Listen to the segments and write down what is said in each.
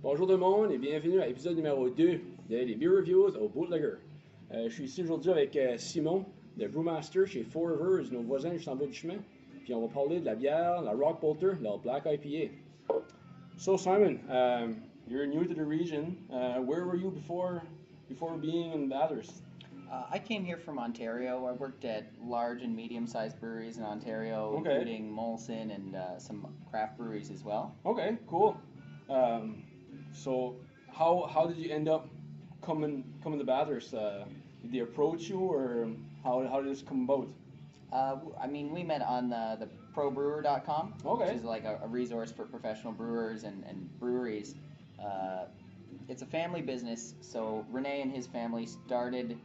Bonjour tout le monde et bienvenue à l'épisode numéro 2 des Beer Reviews au Bootlegger. Je suis ici aujourd'hui avec Simon de Brewmaster chez Four Rivers, nos voisins juste en bas du chemin. Puis on va parler de la bière, la Rock Bolter, la Black IPA. So Simon, you're new to the region. Where were you before being in Bathurst? I came here from Ontario. I worked at large and medium-sized breweries in Ontario, Okay. including Molson and some craft breweries as well. Okay, cool. So how did you end up coming to Bathurst? Did they approach you, or how did this come about? We met on the probrewer.com, Okay. which is like a resource for professional brewers and breweries. It's a family business, so Renee and his family started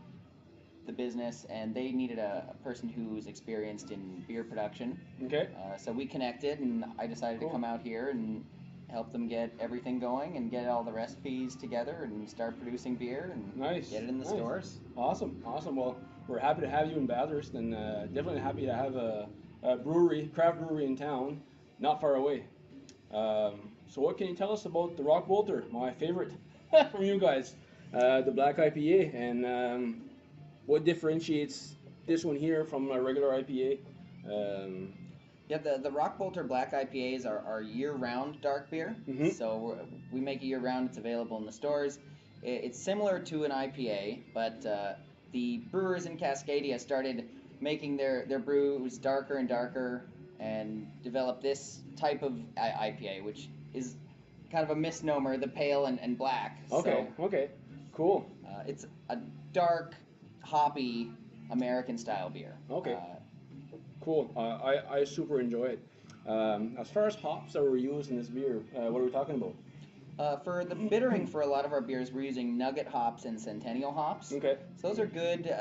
the business, and they needed a person who's experienced in beer production. Okay. So we connected, and I decided to come out here and help them get everything going and get all the recipes together and start producing beer and get it in the stores. Awesome. Well, we're happy to have you in Bathurst, and definitely happy to have a craft brewery in town, not far away. So what can you tell us about the Rock Bolter, my favorite from you guys, the Black IPA, and what differentiates this one here from a regular IPA? The Rock Bolter Black IPAs are year-round dark beer. Mm-hmm. So we make it year-round. It's available in the stores. It's similar to an IPA, but the brewers in Cascadia started making their brews darker and darker and developed this type of IPA, which is kind of a misnomer, the pale and black. Okay, cool. It's a dark, hoppy American-style beer. Okay. Cool. I super enjoy it. As far as hops that were used in this beer, what are we talking about? For the bittering for a lot of our beers, we're using nugget hops and centennial hops. Okay. So those are good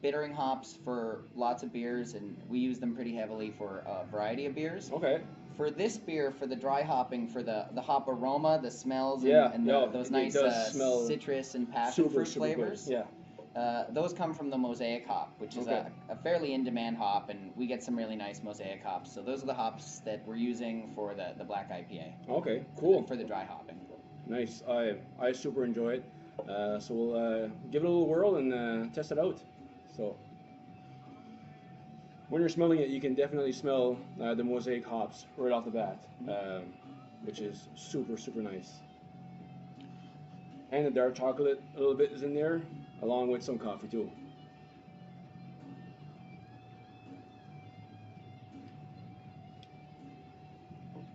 bittering hops for lots of beers, and we use them pretty heavily for a variety of beers. Okay. For this beer, for the dry hopping, for the hop aroma, the smells, those nice citrus and passion fruit flavors. Good. Yeah. Those come from the Mosaic hop, which is a fairly in-demand hop, and we get some really nice Mosaic hops. So those are the hops that we're using for the Black IPA. Okay, cool. For the dry hopping. Nice. I super enjoy it. So we'll give it a little whirl and test it out. So when you're smelling it, you can definitely smell the Mosaic hops right off the bat, which is super nice. And the dark chocolate a little bit is in there, along with some coffee too.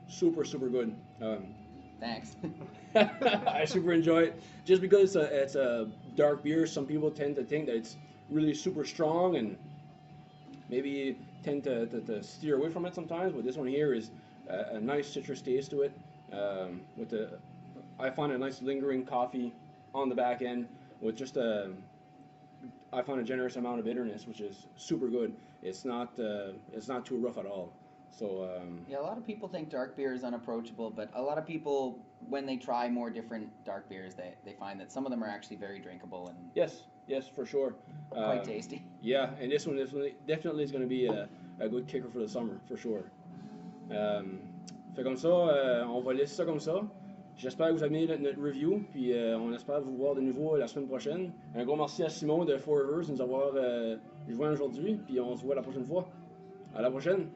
Super good. Thanks. I super enjoy it. Just because it's a dark beer, some people tend to think that it's really super strong and maybe tend to steer away from it sometimes. But this one here is a nice citrus taste to it. I find a nice lingering coffee on the back end with just I find a generous amount of bitterness, which is super good. It's not too rough at all. So a lot of people think dark beer is unapproachable, but a lot of people, when they try more different dark beers, they find that some of them are actually very drinkable and yes, for sure. Quite tasty. Yeah, and this one definitely is going to be a good kicker for the summer, for sure. Fait comme ça, on va laisser ça comme ça. J'espère que vous avez aimé notre review, puis on espère vous voir de nouveau la semaine prochaine. Un gros merci à Simon de Four Rivers de nous avoir rejoints aujourd'hui, puis on se voit la prochaine fois. À la prochaine!